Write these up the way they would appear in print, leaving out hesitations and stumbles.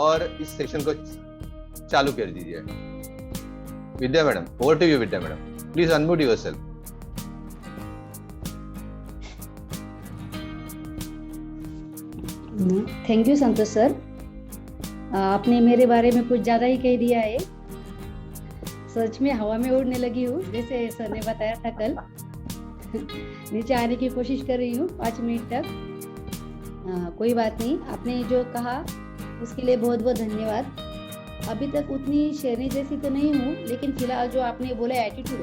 और इस सेशन को चालू कर दीजिए। Vidya madam, over to you Vidya madam, please unmute yourself. Thank you Santosh sir, आपने मेरे बारे में कुछ ज्यादा ही कह दिया है। सच में हवा में उड़ने लगी हूँ, जैसे सर ने बताया था कल। नीचे आने की कोशिश कर रही हूँ 5 मिनट तक। कोई बात नहीं, आपने जो कहा उसके लिए बहुत बहुत धन्यवाद। अभी तक उतनी शेरनी जैसी तो नहीं हूँ, लेकिन फिलहाल जो आपने बोला एटीट्यूड,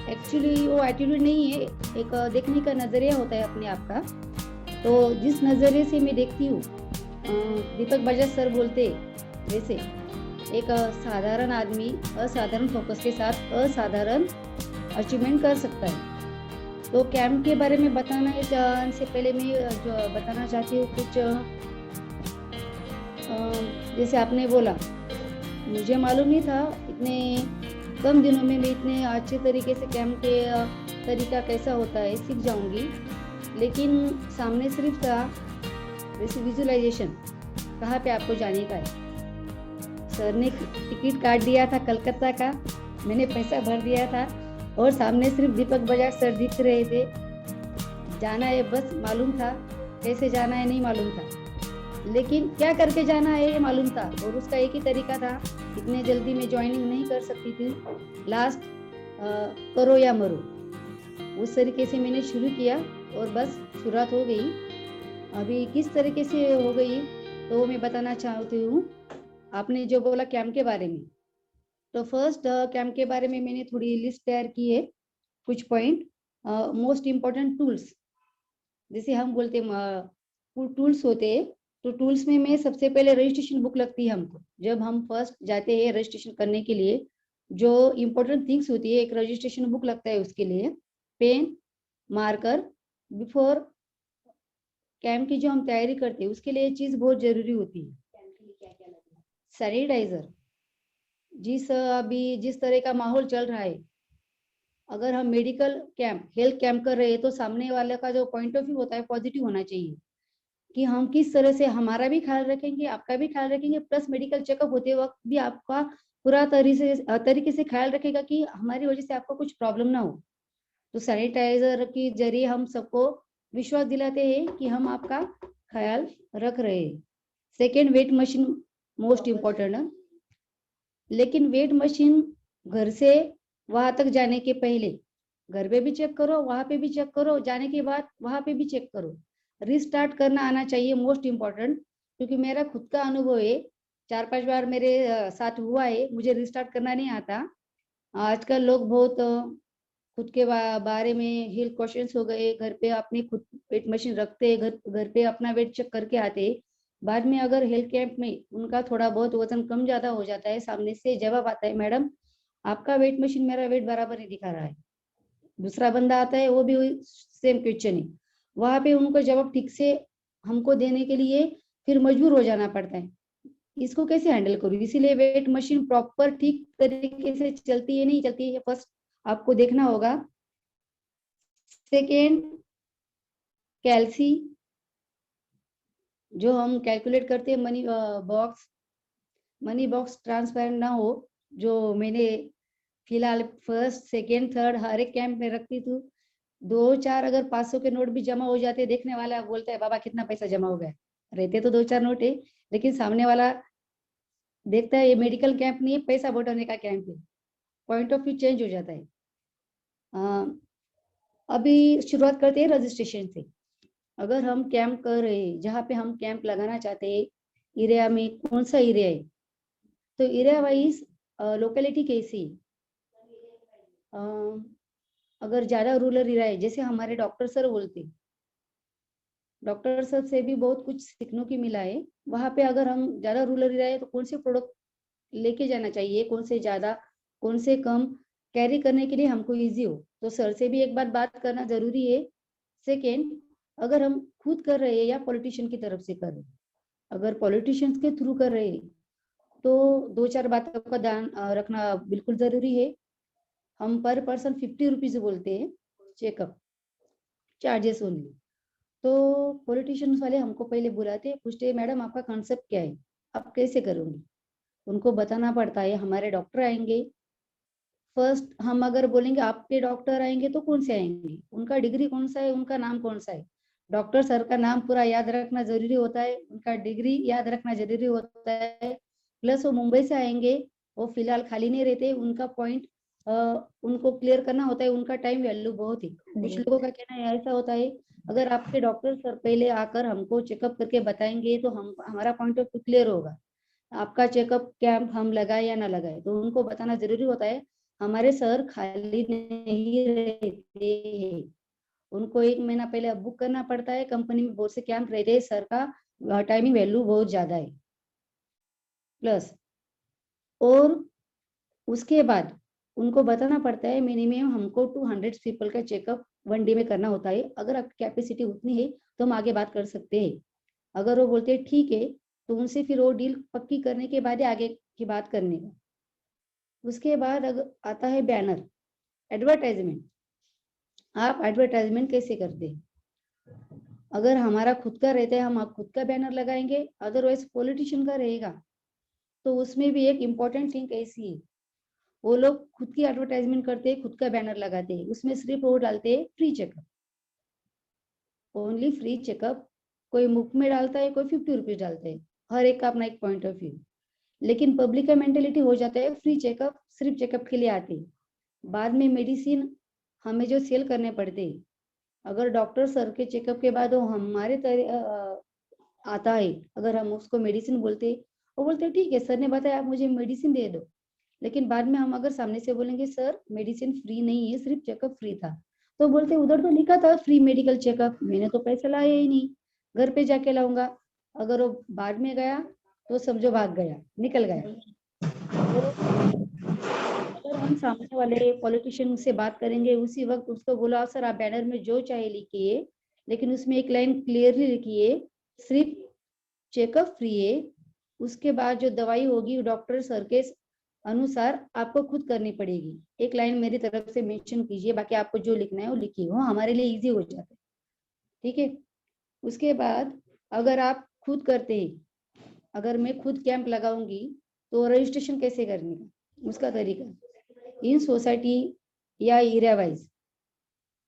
एक्चुअली वो एटीट्यूड नहीं है, एक देखने का नजरिया होता है अपने आप का। तो जिस नजरिए से मैं देखती हूँ, दीपक बजाज सर बोलते वैसे एक साधारण आदमी असाधारण फोकस के साथ असाधारण अचीवमेंट कर सकता है। तो कैंप के बारे में बताने से पहले मैं जो बताना चाहती हूँ कुछ, जैसे आपने बोला, मुझे मालूम नहीं था इतने कम दिनों में मैं इतने अच्छे तरीके से कैंप के तरीका कैसा होता है सीख जाऊंगी। लेकिन सामने सिर्फ था जैसे विजुअलाइजेशन, कहाँ पे आपको जाने का है। सर ने टिकट काट दिया था कलकत्ता का, मैंने पैसा भर दिया था और सामने सिर्फ दीपक बजाज सर दिख रहे थे। जाना है बस मालूम था, कैसे जाना है नहीं मालूम था, लेकिन क्या करके जाना है ये मालूम था। और उसका एक ही तरीका था, इतने जल्दी मैं ज्वाइनिंग नहीं कर सकती थी, लास्ट करो या मरो, उस तरीके से मैंने शुरू किया और बस शुरुआत हो गई। अभी किस तरीके से हो गई तो मैं बताना चाहती हूँ। आपने जो बोला कैंप के बारे में, तो फर्स्ट कैंप के बारे में मैंने थोड़ी लिस्ट तैयार की है, कुछ पॉइंट। मोस्ट इम्पोर्टेंट टूल्स, जैसे हम बोलते टूल्स होते हैं, तो टूल्स में मैं सबसे पहले रजिस्ट्रेशन बुक लगती है हमको। जब हम फर्स्ट जाते हैं रजिस्ट्रेशन करने के लिए, जो इम्पोर्टेंट थिंग्स होती है, एक रजिस्ट्रेशन बुक लगता है उसके लिए, पेन, मार्कर। बिफोर कैंप की जो हम तैयारी करते हैं उसके लिए चीज बहुत जरूरी होती है, सैनिटाइजर। जिस तरह का माहौल चल रहा है, अगर हम मेडिकल कैंप, हेल्थ कैंप कर रहे हैं, तो सामने वाले का जो पॉइंट ऑफ व्यू होता है पॉजिटिव होना चाहिए, कि हम किस तरह से हमारा भी ख्याल रखेंगे, आपका भी ख्याल रखेंगे, प्लस मेडिकल चेकअप होते वक्त भी आपका पूरा तरीके से ख्याल रखेगा कि हमारी वजह से आपको कुछ प्रॉब्लम ना हो। तो सैनिटाइजर के जरिए हम सबको विश्वास दिलाते हैं कि हम आपका ख्याल रख रहे हैं। Second, weight machine most important है। लेकिन वेट मशीन घर से वहां तक जाने के पहले घर पे भी चेक करो, वहां पे भी चेक करो, जाने के बाद वहां पे भी चेक करो। रिस्टार्ट करना आना चाहिए, मोस्ट इम्पोर्टेंट। क्योंकि मेरा खुद का अनुभव है, 4-5 बार मेरे साथ हुआ है, मुझे रिस्टार्ट करना नहीं आता। आजकल लोग बहुत खुद के बारे में हेल्थ क्वेश्चंस हो गए, घर पे अपनी खुद वेट मशीन रखते हैं, घर पे अपना वेट चेक करके आते हैं। बाद में अगर हेल्थ कैंप में उनका थोड़ा बहुत वजन कम ज्यादा हो जाता है, सामने से जवाब आता है, मैडम आपका वेट मशीन मेरा वेट बराबर नहीं दिखा रहा है। दूसरा बंदा आता है, वो भी सेम क्वेश्चन है। वहां पे उनको जवाब ठीक से हमको देने के लिए फिर मजबूर हो जाना पड़ता है। इसको कैसे हैंडल करूँ, इसीलिए वेट मशीन प्रॉपर ठीक तरीके से चलती है नहीं चलती है, फर्स्ट आपको देखना होगा। सेकेंड, कैल्सी, जो हम कैलकुलेट करते हैं मनी बॉक्स ट्रांसपेरेंट ना हो, जो मैंने फिलहाल फर्स्ट सेकेंड थर्ड हर एक कैंप में रखती थी। 2-4 अगर 500 के नोट भी जमा हो जाते, देखने वाला बोलता है बाबा कितना पैसा जमा हो गया, रहते तो 2-4 नोट है, लेकिन सामने वाला देखता है ये मेडिकल कैंप नहीं है, पैसा बटोरने का कैंप है, पॉइंट ऑफ व्यू चेंज हो जाता है। अभी शुरुआत करते हैं रजिस्ट्रेशन से। अगर हम कैंप कर रहे हैं, जहाँ पे हम कैंप लगाना चाहते हैं, एरिया में कौन सा एरिया है, तो एरिया वाइज लोकेलिटी कैसी है। अगर ज्यादा रूरल एरिया है, जैसे हमारे डॉक्टर सर बोलते, डॉक्टर सर से भी बहुत कुछ सीखने की मिला है। वहां पे अगर हम ज्यादा रूरल एरिया है, तो कौन से प्रोडक्ट लेके जाना चाहिए, कौन से ज्यादा कौन से कम कैरी करने के लिए हमको इजी हो, तो सर से भी एक बात करना जरूरी है। सेकेंड, अगर हम खुद कर रहे हैं या पॉलिटिशियन की तरफ से कर रहे हैं, अगर पॉलिटिशियंस के थ्रू कर रहे हैं, तो 2-4 बातों का ध्यान रखना बिल्कुल जरूरी है। हम पर पर्सन 50 रुपीज बोलते हैं चेकअप चार्जेस ओनली। तो पॉलिटिशियंस वाले हमको पहले बुलाते, पूछते मैडम आपका कॉन्सेप्ट क्या है, अब कैसे करूंगी? उनको बताना पड़ता है हमारे डॉक्टर आएंगे। फर्स्ट हम अगर बोलेंगे आपके डॉक्टर आएंगे तो कौन से आएंगे, उनका डिग्री कौन सा है, उनका नाम कौन सा है। डॉक्टर सर का नाम पूरा याद रखना जरूरी होता है, उनका डिग्री याद रखना जरूरी होता है। प्लस वो मुंबई से आएंगे, वो फिलहाल खाली नहीं रहते, उनका पॉइंट उनको क्लियर करना होता है, उनका टाइम वैल्यू बहुत ही। कुछ लोगों का कहना है ऐसा होता है, अगर आपके डॉक्टर सर पहले आकर हमको चेकअप करके बताएंगे तो हम हमारा पॉइंट ऑफ व्यू क्लियर होगा। आपका चेकअप कैंप हम लगाए या ना लगाए, तो उनको बताना जरूरी होता है। हमारे सर खाली नहीं रहते हैं, उनको 1 महीना पहले बुक करना पड़ता है। कंपनी में बहुत से कैंप रहते हैं, सर का टाइमिंग वैल्यू बहुत ज्यादा है। प्लस और उसके बाद उनको बताना पड़ता है मिनिमम हमको 200 पीपल का चेकअप 1 डे में करना होता है। अगर आपकी कैपेसिटी उतनी है तो हम आगे बात कर सकते हैं। अगर वो बोलते हैं ठीक है, तो उनसे फिर वो डील पक्की करने के बाद ही आगे की बात करने का। उसके बाद अगर आता है बैनर, एडवर्टाइजमेंट। आप एडवर्टाइजमेंट कैसे करते हैं? अगर हमारा खुद का रहता है हम खुद का बैनर लगाएंगे, अदरवाइज पॉलिटिशियन का रहेगा। तो उसमें भी एक इम्पोर्टेंट थिंग ऐसी है, वो लोग खुद की एडवर्टाइजमेंट करते हैं, खुद का बैनर लगाते हैं, उसमें सिर्फ वो डालते हैं free checkup, only free checkup. कोई मुफ्त में डालता है, कोई 50 रुपीज डालता है, हर एक का अपना एक पॉइंट ऑफ व्यू। लेकिन पब्लिक का मेंटेलिटी हो जाता है फ्री चेकअप सिर्फ चेकअप के लिए आते हैं, बाद में मेडिसिन हमें जो सेल करने पड़ते हैं। अगर डॉक्टर सर के चेकअप के बाद वो हमारे आता है, अगर हम उसको मेडिसिन बोलते, वो बोलते ठीक है सर ने बताया आप मुझे मेडिसिन दे दो। लेकिन बाद में हम अगर सामने से बोलेंगे सर मेडिसिन फ्री नहीं है, सिर्फ चेकअप फ्री था, तो बोलते उधर तो लिखा था फ्री मेडिकल चेकअप, मैंने तो पैसा लाया ही नहीं, घर पे जाके लाऊंगा। अगर वो बाद में गया तो समझो भाग गया, निकल गया। तो अगर हम सामने वाले पॉलिटिशियन से बात करेंगे उसी वक्त उसको बोला सर आप बैनर में जो चाहे लिखिए, लेकिन उसमें एक लाइन क्लियरली लिखिए सिर्फ चेकअप फ्री है, उसके बाद जो दवाई होगी डॉक्टर सर के अनुसार आपको खुद करनी पड़ेगी। एक लाइन मेरी तरफ से मेंशन कीजिए, बाकी आपको जो लिखना है वो लिखिए, वो हमारे लिए इजी हो जाता है। ठीक है। उसके बाद अगर आप खुद करते हैं, अगर मैं खुद कैंप लगाऊंगी तो रजिस्ट्रेशन कैसे करने का, उसका तरीका इन सोसाइटी या एरिया वाइज।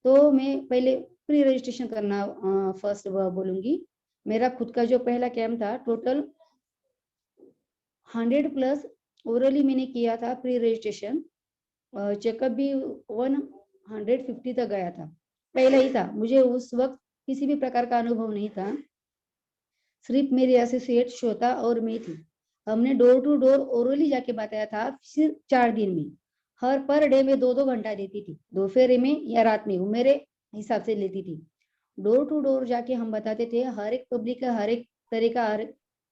तो मैं पहले प्री रजिस्ट्रेशन करना फर्स्ट बोलूंगी। मेरा खुद का जो पहला कैंप था टोटल 100+ ओरली मैंने किया था प्री रजिस्ट्रेशन, चेकअप भी 150 तक गया था, पहले ही था। मुझे उस वक्त किसी भी प्रकार का अनुभव नहीं था, सिर्फ मेरी एसोसिएट श्वेता और मैं थी। हमने डोर टू डोर ओरली जाके बताया था सिर्फ 4 दिन में। हर पर डे में 2-2 घंटा देती थी, दोपहर में या रात में, वो मेरे हिसाब से लेती थी। डोर टू डोर जाके हम बताते थे, हर एक पब्लिक का हर एक तरह का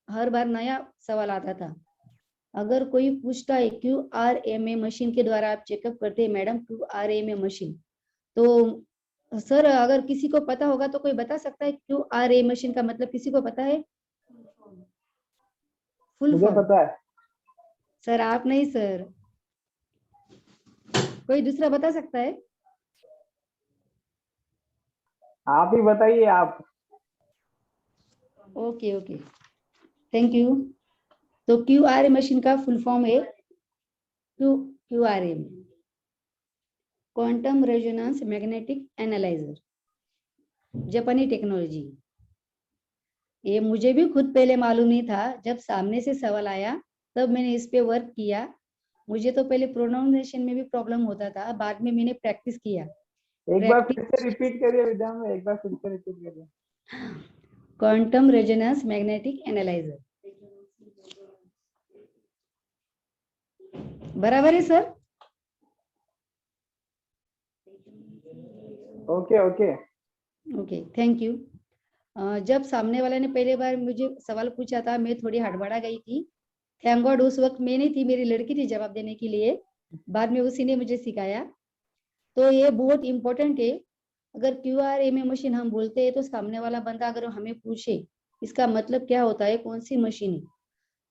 हर बार नया सवाल आता था। अगर कोई पूछता है QRMA मशीन के द्वारा आप चेकअप करते हैं मैडम, QRMA मशीन, तो सर अगर किसी को पता होगा तो कोई बता सकता है QRA मशीन का मतलब किसी को पता है? फुल मुझे फॉर्म? पता है। सर आप नहीं सर, कोई दूसरा बता सकता है? आप ही बताइए आप। Okay okay, thank you. तो QRA मशीन का फुल फॉर्म है QRA, quantum resonance magnetic analyser, जापानी टेक्नोलॉजी। ये मुझे भी खुद पहले मालूम नहीं था, जब सामने से सवाल आया तब मैंने इस पे वर्क किया। मुझे तो पहले प्रोनाउंसिएशन में भी प्रॉब्लम होता था, बाद में मैंने प्रैक्टिस किया। एक बार फिर से रिपीट करिए विद्या में, एक बार फिर से रिपीट करिए। क्वांटम रेजोनेंस मैग्नेटिक एनालाइजर, बराबर है sir? Okay okay okay, thank you. जब सामने वाले ने पहले बार मुझे सवाल पूछा था, मैं थोड़ी हड़बड़ा गई थी। थैंक गॉड उस वक्त मैं नहीं थी, मेरी लड़की थी जवाब देने के लिए, बाद में उसी ने मुझे सिखाया। तो ये बहुत इंपॉर्टेंट है। अगर QRMA मशीन हम बोलते हैं तो सामने वाला बंदा अगर हमें पूछे इसका मतलब क्या होता है, कौन सी मशीन है।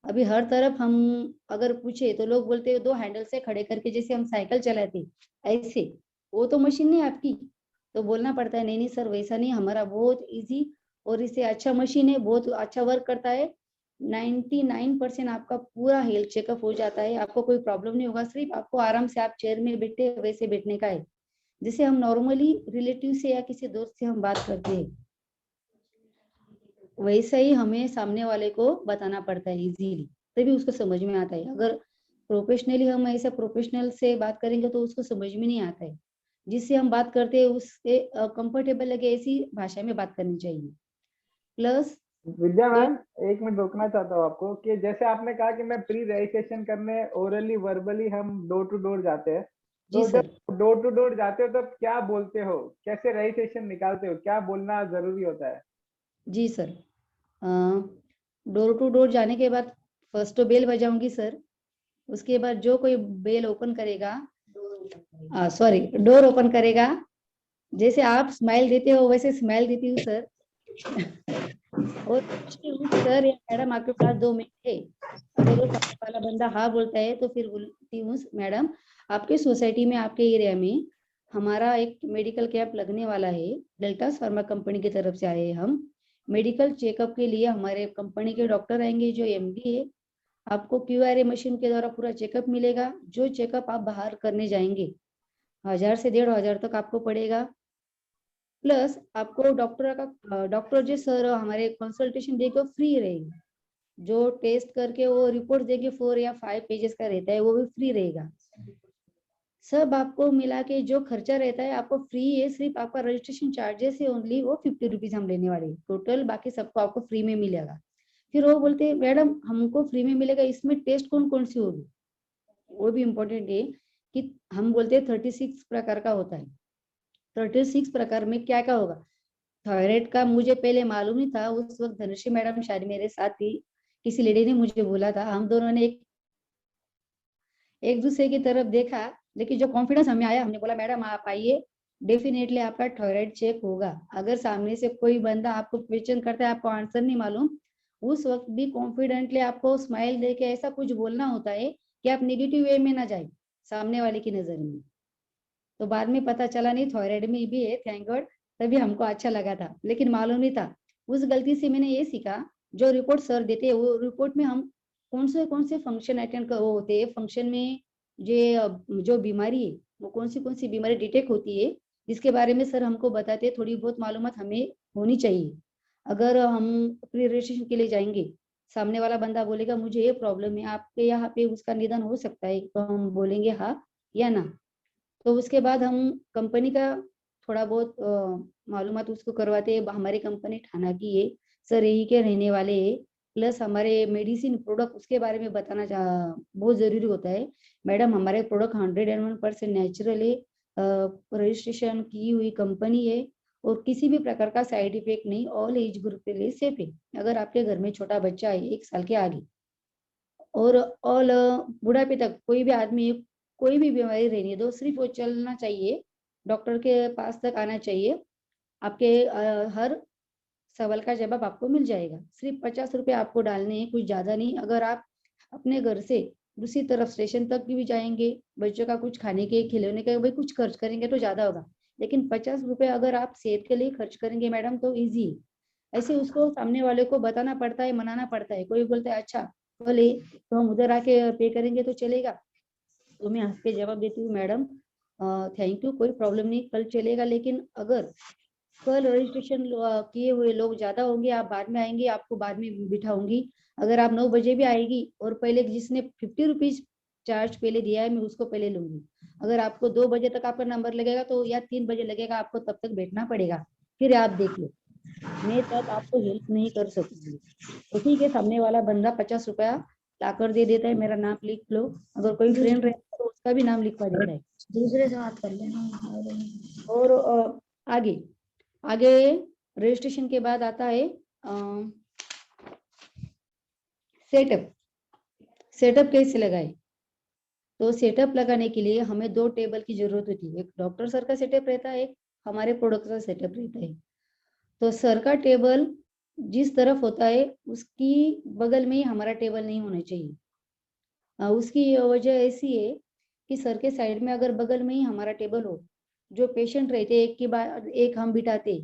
अभी हर तरफ हम अगर पूछे तो लोग बोलते हैं 2 हैंडल से खड़े करके जैसे हम साइकिल चलाते ऐसे, वो तो मशीन नहीं आपकी। तो बोलना पड़ता है नहीं नहीं सर वैसा नहीं, हमारा बहुत इजी और इससे अच्छा मशीन है, बहुत अच्छा वर्क करता है। 99% आपका पूरा हेल्थ चेकअप हो जाता है, आपको कोई प्रॉब्लम नहीं होगा। सिर्फ आपको आराम से आप चेयर में बैठे वैसे बैठने का है, जिसे हम नॉर्मली रिलेटिव से या किसी दोस्त से हम बात करते हैं, वैसे ही हमें सामने वाले को बताना पड़ता है इजीली, तभी उसको समझ में आता है। अगर प्रोफेशनली हम ऐसे प्रोफेशनल से बात करेंगे तो उसको समझ में नहीं आता है। जिससे हम बात करते हैं उससे कंफर्टेबल लगे ऐसी भाषा में बात करनी चाहिए। प्लस विद्या मैम, एक मिनट रोकना चाहता हूँ आपको कि जैसे आपने कहा कि मैं प्री रजिस्ट्रेशन करने ओरली वर्बली हम डोर टू डोर जाते हैं, जी तो सर। जब डोर टू डोर जाते हो तो क्या बोलते हो, कैसे रजिस्ट्रेशन निकालते हो, क्या बोलना जरूरी होता है? जी सर, डोर टू डोर जाने के बाद फर्स्ट तो बेल बजाऊंगी सर। उसके बाद जो कोई बेल ओपन करेगा, सॉरी डोर ओपन करेगा, जैसे आप स्माइल देते हो वैसे स्माइल देती हूँ सर। और पूछती हूँ सर या मैडम आपके पास 2 मिनट है। अगर वो सामने वाला बंदा हाँ बोलता है तो फिर बोलती हूँ मैडम आपके सोसाइटी में आपके एरिया में हमारा एक मेडिकल कैंप लगने वाला है, डेल्टा फार्मा कंपनी की तरफ से आए हैं हम। मेडिकल चेकअप के लिए हमारे कंपनी के डॉक्टर आएंगे जो एमडी है। आपको क्यूआरए मशीन के द्वारा पूरा चेकअप मिलेगा। जो चेकअप आप बाहर करने जाएंगे 1000 से 1500 तक आपको पड़ेगा। प्लस आपको डॉक्टर जो सर हमारे कंसल्टेशन देके फ्री रहेगा। जो टेस्ट करके वो रिपोर्ट देंगे 4 या 5 पेजेस का रहता है, वो भी फ्री रहेगा। सब आपको मिला के जो खर्चा रहता है आपको फ्री है, सिर्फ आपका रजिस्ट्रेशन चार्जेस है ओनली, वो 50 रुपीज हम लेने वाले हैं टोटल, बाकी सबको आपको फ्री में मिलेगा। फिर वो बोलते हैं मैडम हमको फ्री में मिलेगा, इसमें टेस्ट कौन कौन सी होगी, वो भी इम्पोर्टेंट है कि हम बोलते हैं 36 प्रकार का होता है। 36 प्रकार में क्या क्या होगा? थायराइड का मुझे पहले मालूम नहीं था, उस वक्त धनुषी मैडम शायद मेरे साथ थी, किसी लेडी ने मुझे बोला था, हम दोनों ने एक दूसरे की तरफ देखा, लेकिन जो कॉन्फिडेंस हमें आया हमने बोला मैडम आप आइए, डेफिनेटली आपका थायराइड चेक होगा। अगर सामने से कोई बंदा आपको क्वेश्चन करता है, आपको आंसर नहीं मालूम, उस वक्त भी कॉन्फिडेंटली आपको स्माइल देके ऐसा कुछ बोलना होता है कि आप नेगेटिव वे में ना जाए सामने वाले की नजर में। तो बाद में पता चला नहीं थायराइड में भी है, थैंक गॉड, तभी हमको अच्छा लगा था, लेकिन मालूम नहीं था। उस गलती से मैंने ये सीखा, जो रिपोर्ट सर देते हैं वो रिपोर्ट में हम कौन से फंक्शन अटेंड कर वो होते हैं, फंक्शन में जो बीमारी है वो कौन सी बीमारी डिटेक्ट होती है, जिसके बारे में सर हमको बताते हैं। थोड़ी बहुत मालूमात हमें होनी चाहिए। अगर हम प्री रजिस्ट्रेशन के लिए जाएंगे, सामने वाला बंदा बोलेगा मुझे ये प्रॉब्लम है, आपके यहाँ पे उसका निदान हो सकता है, तो हम बोलेंगे हाँ या ना। तो उसके बाद हम कंपनी का थोड़ा बहुत मालूमात उसको करवाते हैं। हमारी कंपनी ठाणा की है, सर यही के रहने वाले हैं। प्लस हमारे मेडिसिन प्रोडक्ट उसके बारे में बताना बहुत जरूरी होता है। मैडम हमारे प्रोडक्ट 101% नेचुरल है, रजिस्ट्रेशन की हुई कंपनी है और किसी भी प्रकार का साइड इफेक्ट नहीं, ऑल एज ग्रुप के लिए सेफ है। अगर आपके घर में छोटा बच्चा है 1 साल के आगे और ऑल बुढ़ापे तक कोई भी आदमी कोई भी बीमारी रहने दो, सिर्फ वो चलना चाहिए, डॉक्टर के पास तक आना चाहिए, आपके हर सवाल का जवाब आपको मिल जाएगा। सिर्फ 50 रुपये आपको डालने हैं, कुछ ज्यादा नहीं। अगर आप अपने घर से दूसरी तरफ स्टेशन तक भी जाएंगे, बच्चों का कुछ खाने के खिलौने के भाई कुछ खर्च करेंगे तो ज्यादा होगा, लेकिन 50 रुपये अगर आप सेहत के लिए खर्च करेंगे मैडम तो इजी है। ऐसे उसको सामने वाले को बताना पड़ता है, मनाना पड़ता है। कोई बोलता है अच्छा बोले तो हम उधर आके पे करेंगे तो चलेगा, तो मैं हंस के जवाब देती हूँ मैडम थैंक यू, कोई प्रॉब्लम नहीं, कल चलेगा। लेकिन अगर कल रजिस्ट्रेशन किए हुए लोग ज्यादा होंगे, आप बाद में आएंगे, आपको बाद में बिठाऊंगी। अगर आप 9 बजे भी आएगी और पहले जिसने 50 रुपीज चार्ज पहले दिया है मैं उसको पहले लूंगी। अगर आपको 2 बजे तक आपका नंबर लगेगा तो या 3 बजे लगेगा, आपको तब तक बैठना पड़ेगा। फिर आप देख लो, मैं तब आपको हेल्प नहीं कर सकूंगी। तो ठीक है, सामने वाला बंदा 50 रुपया लाकर दे देता है, मेरा नाम लिख लो। अगर कोई फ्रेंड रहता है तो उसका भी नाम लिखवा देता है। दूसरे से बात कर लेना। और आगे आगे रजिस्ट्रेशन के बाद आता है सेटअप। सेटअप कैसे लगाए? तो सेटअप लगाने के लिए हमें 2 टेबल की जरूरत होती है। एक डॉक्टर सर का सेटअप रहता है, एक हमारे प्रोडक्ट का सेटअप रहता है। तो सर का टेबल जिस तरफ होता है उसकी बगल में ही हमारा टेबल नहीं होना चाहिए। उसकी वजह ऐसी है कि सर के साइड में अगर बगल में ही हमारा टेबल हो, जो पेशेंट रहते एक के बाद एक हम बिठाते,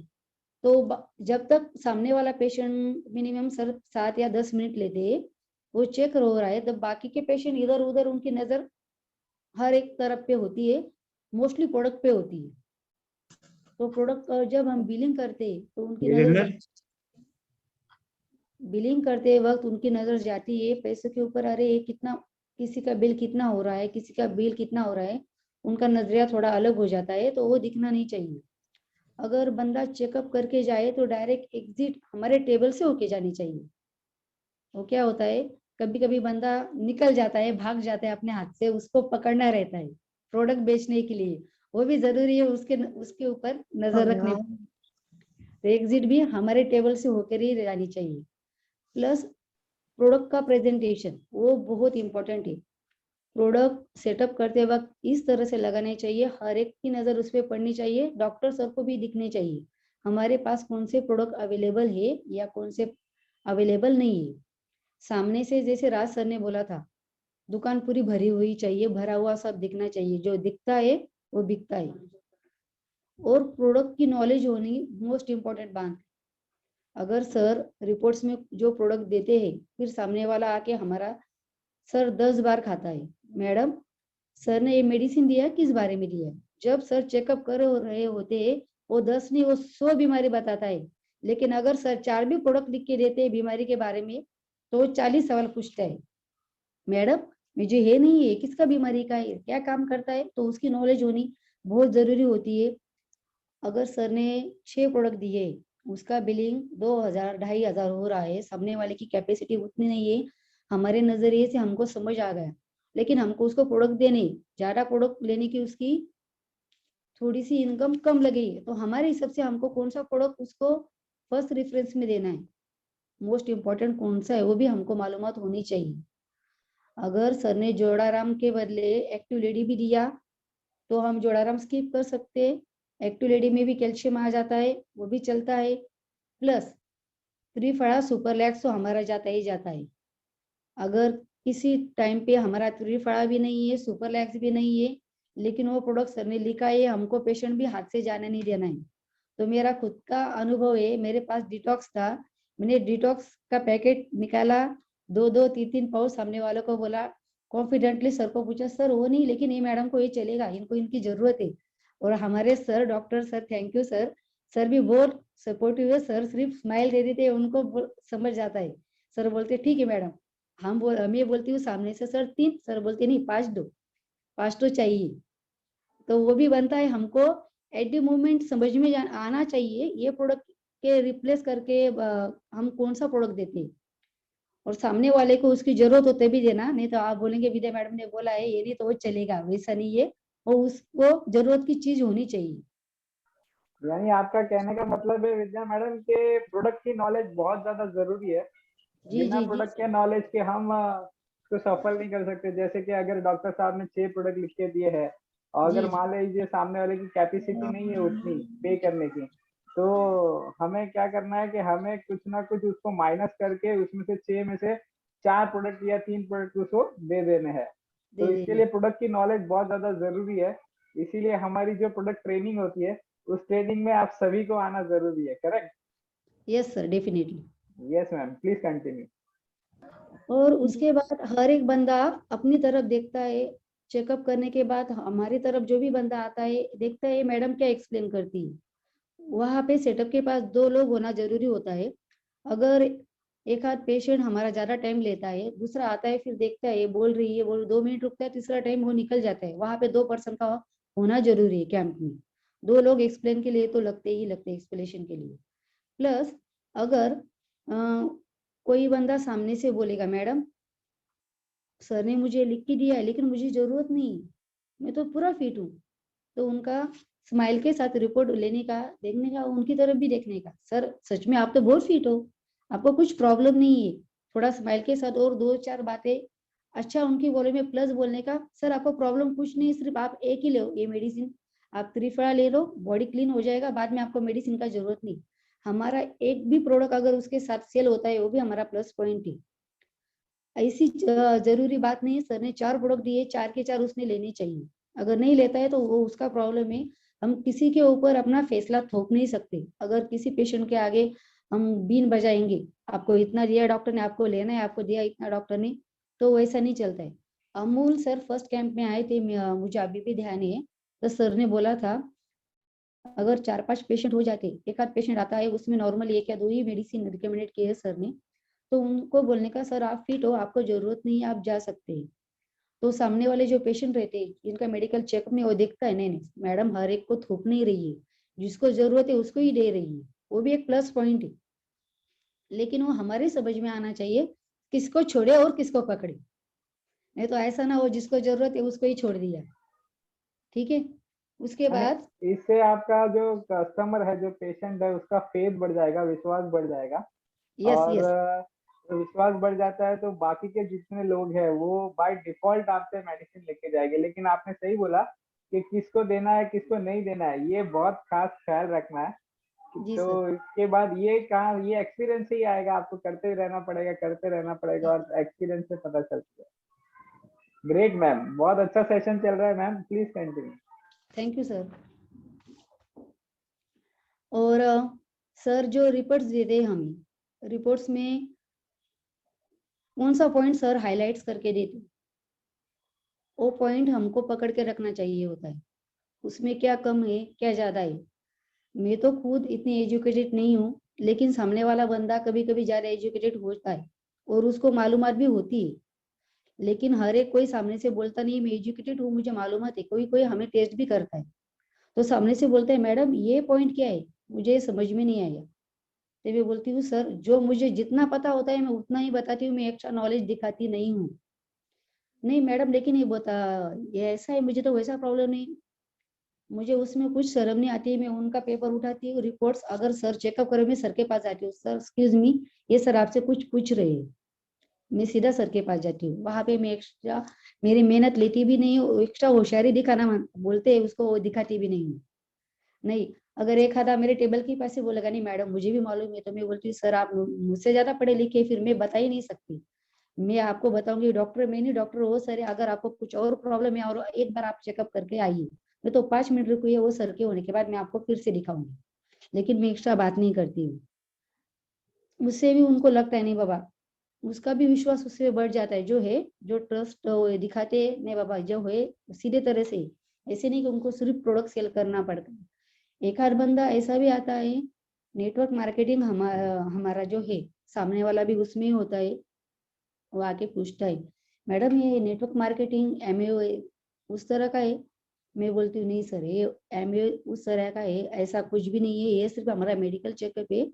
जब तक सामने वाला पेशेंट मिनिमम सर 7 या 10 मिनट लेते हैं, वो चेक हो रहा है, तब बाकी के पेशेंट इधर उधर उनकी नजर हर एक तरफ पे होती है, मोस्टली प्रोडक्ट पे होती है। तो प्रोडक्ट जब हम बिलिंग करते हैं तो उनकी नजर बिलिंग करते वक्त उनकी नजर जाती है पैसों के ऊपर, अरे ये कितना, किसी का बिल कितना हो रहा है, किसी का बिल कितना हो रहा है, उनका नजरिया थोड़ा अलग हो जाता है, तो वो दिखना नहीं चाहिए। अगर बंदा चेकअप करके जाए तो डायरेक्ट एग्जिट हमारे टेबल से होके जानी चाहिए। वो क्या होता है, कभी कभी बंदा निकल जाता है, भाग जाता है अपने हाथ से, उसको पकड़ना रहता है प्रोडक्ट बेचने के लिए, वो भी जरूरी है उसके ऊपर नजर रखने। तो एग्जिट भी हमारे टेबल से होकर ही जानी चाहिए। प्लस प्रोडक्ट का प्रेजेंटेशन वो बहुत इंपॉर्टेंट है। प्रोडक्ट सेटअप करते वक्त इस तरह से लगाने चाहिए, हर एक की नजर उस पर पड़नी चाहिए, डॉक्टर सर को भी दिखने चाहिए हमारे पास कौन से प्रोडक्ट अवेलेबल है या कौन से अवेलेबल नहीं है। सामने से जैसे राज सर ने बोला था, दुकान पूरी भरी हुई चाहिए, भरा हुआ सब दिखना चाहिए, जो दिखता है वो बिकता है। और प्रोडक्ट की नॉलेज होनी मोस्ट इम्पोर्टेंट बात। अगर सर रिपोर्ट्स में जो प्रोडक्ट देते हैं, फिर सामने वाला आके हमारा सर 10 बार खाता है, मैडम सर ने ये मेडिसिन दिया किस बारे में दिया, जब सर चेकअप कर रहे होते हैं वो 10 नहीं वो 100 बीमारी बताता है, लेकिन अगर सर 4 भी प्रोडक्ट लिख के देते हैं बीमारी के बारे में तो 40 सवाल पूछता है, मैडम मुझे ये नहीं है किसका बीमारी का है, क्या काम करता है, तो उसकी नॉलेज होनी बहुत जरूरी होती है। अगर सर ने 6 प्रोडक्ट दिए, उसका बिलिंग 2000 2500 हो रहा है, सामने वाले की कैपेसिटी उतनी नहीं है, हमारे नजरिए से हमको समझ आ गया, लेकिन हमको उसको प्रोडक्ट देने, ज्यादा प्रोडक्ट लेने की उसकी थोड़ी सी इनकम कम लगी है, तो हमारे हिसाब से हमको कौन सा प्रोडक्ट उसको फर्स्ट रेफरेंस में देना है, मोस्ट इम्पोर्टेंट कौन सा है वो भी हमको मालूमात होनी चाहिए। अगर सर ने जोड़ाराम के बदले एक्टिव लेडी भी दिया तो हम जोड़ाराम स्किप कर सकते हैं, एक्टिव लेडी में भी कैल्शियम आ जाता है, वो भी चलता है। प्लस त्रिफला सुपरलैक्स तो हमारा जाता ही जाता है। अगर किसी टाइम पे हमारा त्रिफला भी नहीं है, सुपरलैक्स भी नहीं है, लेकिन वो प्रोडक्ट सर ने लिखा है, हमको पेशेंट भी हाथ से जाने नहीं देना है। तो मेरा खुद का अनुभव है, मेरे पास डिटॉक्स था, मैंने डिटॉक्स का पैकेट निकाला, 2-2 3-3 पाउच, सामने वालों को बोला, कॉन्फिडेंटली सर को पूछा, सर वो नहीं लेकिन ये मैडम को ये चलेगा, इनको इनकी जरूरत है। और हमारे sir doctor sir, thank you sir, sir भी बहुत सपोर्टिव है, सर सिर्फ स्माइल दे देते, उनको समझ जाता है। सर बोलते ठीक है मैडम, हम ये बोलती हूँ सामने से सर 3, सर बोलते नहीं 5 दो, 5 तो चाहिए। तो वो भी बनता है, हमको एट द मोमेंट समझ में आना चाहिए ये प्रोडक्ट के रिप्लेस करके हम कौन सा प्रोडक्ट देते हैं, और सामने वाले को उसकी जरूरत हो तभी देना, नहीं तो आप बोलेंगे विद्या मैडम ने बोला है ये नहीं तो वो चलेगा, वैसा नहीं है, और उसको जरूरत की चीज होनी चाहिए। यानी आपका कहने का मतलब है विद्या मैडम के प्रोडक्ट की नॉलेज बहुत ज्यादा जरूरी है। जी बिना जी प्रोडक्ट जी के नॉलेज के हम उसको सफल नहीं कर सकते। जैसे कि अगर डॉक्टर साहब ने 6 प्रोडक्ट लिख के दिए हैं और जी अगर जी मान लीजिए सामने वाले की कैपेसिटी नहीं है उतनी पे करने की, तो हमें क्या करना है कि हमें कुछ ना कुछ उसको माइनस करके उसमें से 6 में से 4 प्रोडक्ट या 3 प्रोडक्ट उसको दे देने हैं। दे तो दे इसके लिए प्रोडक्ट की नॉलेज बहुत ज्यादा जरूरी है। इसीलिए हमारी जो प्रोडक्ट ट्रेनिंग होती है उस ट्रेनिंग में आप सभी को आना जरूरी है। Correct? Yes sir, definitely. Yes ma'am, please continue. और उसके बाद हर एक बंदा अपनी तरफ देखता है, चेकअप करने के बाद हमारी तरफ जो भी बंदा आता है देखता है मैडम क्या एक्सप्लेन करती है, वहां पे सेटअप के पास 2 लोग होना जरूरी होता है। अगर एक आध पेशेंट हमारा ज्यादा टाइम लेता है, दूसरा आता है फिर देखता है ये बोल रही है, बोल 2 मिनट रुकता है, तीसरा टाइम वो निकल जाता है, वहां पे 2 पर्सन का होना जरूरी है कैंप में। 2 लोग एक्सप्लेन के लिए तो लगते ही लगते हैं, एक्सप्लेनेशन के लिए। प्लस अगर कोई बंदा सामने से बोलेगा मैडम सर ने मुझे लिख के दिया है लेकिन मुझे जरूरत नहीं, मैं तो पूरा फिट हूँ, तो उनका स्माइल के साथ रिपोर्ट लेने का, देखने का, उनकी तरफ भी देखने का, सर सच में आप तो बहुत फिट हो, आपको कुछ प्रॉब्लम नहीं है, थोड़ा स्माइल के साथ और 2-4 बातें अच्छा उनकी बोले में प्लस बोलने का, सर आपको प्रॉब्लम कुछ नहीं, सिर्फ आप एक ही लो ये मेडिसिन, आप त्रिफला ले लो, बॉडी क्लीन हो जाएगा, बाद में आपको मेडिसिन का जरूरत नहीं। हमारा एक भी प्रोडक्ट अगर उसके साथ सेल होता है वो भी हमारा प्लस पॉइंट है। ऐसी जरूरी बात नहीं है सर ने 4 प्रोडक्ट दिए, 4 के 4 उसने लेने चाहिए, अगर नहीं लेता है तो वो उसका प्रॉब्लम है, हम किसी के ऊपर अपना फैसला थोप नहीं सकते। अगर किसी पेशेंट के आगे हम बीन बजाएंगे, आपको इतना दिया डॉक्टर ने, आपको लेना है, आपको दिया इतना डॉक्टर ने, तो वैसा नहीं चलता है। अमूल सर फर्स्ट कैंप में आए थे, मुझे अभी भी ध्यान है, तो सर ने बोला था अगर 4-5 पेशेंट हो जाते, एक आध पेशेंट आता है उसमें नॉर्मल 1 या 2 ही मेडिसिन रिकमेंडेड किए सर ने, तो उनको बोलने का सर आप फिट हो, आपको जरूरत नहीं है, आप जा सकते हैं। तो सामने वाले जो पेशेंट रहते हैं जिनका मेडिकल चेकअप में वो देखता है नहीं नहीं मैडम हर एक को थोप नहीं रही है, जिसको जरूरत है उसको ही दे रही है, वो भी एक प्लस पॉइंट है। लेकिन वो हमारे समझ में आना चाहिए किसको छोड़े और किसको पकड़े, नहीं तो ऐसा ना हो जिसको जरूरत है उसको ही छोड़ दिया। ठीक है, उसके बाद इससे आपका जो कस्टमर है, जो पेशेंट है, उसका फेथ बढ़ जाएगा, विश्वास बढ़ जाएगा। यस और यस विश्वास बढ़ जाता है तो बाकी के जितने लोग हैं वो बाय डिफॉल्ट आपसे मेडिसिन लेके जाएंगे। लेकिन आपने सही बोला कि किसको देना है किसको नहीं देना है, ये बहुत खास ख्याल रखना है। जी तो सर। इसके बाद ये एक्सपीरियंस ही आएगा, आपको करते रहना पड़ेगा, करते रहना पड़ेगा, और एक्सपीरियंस से पता चलता है। ग्रेट मैम, बहुत अच्छा सेशन चल रहा है ma'am, please continue. Thank you sir. और सर जो रिपोर्ट्स देते हैं हमें, रिपोर्ट्स में कौन सा पॉइंट सर हाईलाइट्स करके देते, वो पॉइंट हमको पकड़ के रखना चाहिए होता है, उसमें क्या कम है क्या ज्यादा है। मैं तो खुद इतनी एजुकेटेड नहीं हूँ, लेकिन सामने वाला बंदा कभी कभी ज्यादा एजुकेटेड होता है और उसको मालूमात भी होती है। लेकिन हर एक कोई सामने से बोलता नहीं मैं एजुकेटेड हूँ मुझे मालूमात है, कोई कोई हमें टेस्ट भी करता है तो सामने से बोलता है मैडम ये पॉइंट क्या है, मुझे समझ में नहीं आया। तो मैं बोलती हूँ सर जो मुझे जितना पता होता है मैं उतना ही बताती हूँ, मैं एक्स्ट्रा नॉलेज दिखाती नहीं हूँ। नहीं मैडम लेकिन ये बता, ये ऐसा है, मुझे तो वैसा प्रॉब्लम नहीं, मुझे उसमें कुछ शर्म नहीं आती है। मैं उनका पेपर उठाती हूँ, रिपोर्ट्स अगर सर चेकअप करे मैं सर के पास जाती हूँ, सर एक्सक्यूज मी ये सर आपसे कुछ पूछ रहे हैं, मैं सीधा सर के पास जाती हूँ। वहां पे मैं एक्स्ट्रा मेरी मेहनत लेती भी नहीं हूँ, एक्स्ट्रा होशियारी दिखाना बोलते हैं उसको, वो दिखाती भी नहीं हूँ। नहीं, अगर एक आधा मेरे टेबल के पास से बोलेगा नहीं मैडम मुझे भी मालूम है, तो मैं बोलती हूँ सर आप मुझसे ज्यादा पढ़े लिखे, फिर मैं बता ही नहीं सकती, मैं आपको बताऊंगी डॉक्टर मैं नहीं, डॉक्टर वो सर है, अगर आपको कुछ और प्रॉब्लम है और एक बार आप चेकअप करके आइए, मैं तो 5 मिनट रुकी है, वो सर के होने के बाद मैं आपको फिर से दिखाऊंगी, लेकिन मैं एक्स्ट्रा बात नहीं करती हूँ। उससे भी उनको लगता है नहीं बाबा, उसका भी विश्वास उससे बढ़ जाता है, जो है जो ट्रस्ट दिखाते हैं नहीं बाबा जो है सीधे तरह से, ऐसे नहीं कि उनको सिर्फ प्रोडक्ट सेल करना पड़ता है। एक आध बंदा ऐसा भी आता है, नेटवर्क मार्केटिंग हमारा जो है सामने वाला भी उसमें ही होता है, वो आके पूछता है मैडम ये नेटवर्क मार्केटिंग एमएओ उस तरह का है, मैं बोलती हूँ नहीं सर ये एमएओ उस तरह का है, ऐसा कुछ भी नहीं है, ये सिर्फ हमारा मेडिकल चेकअप है,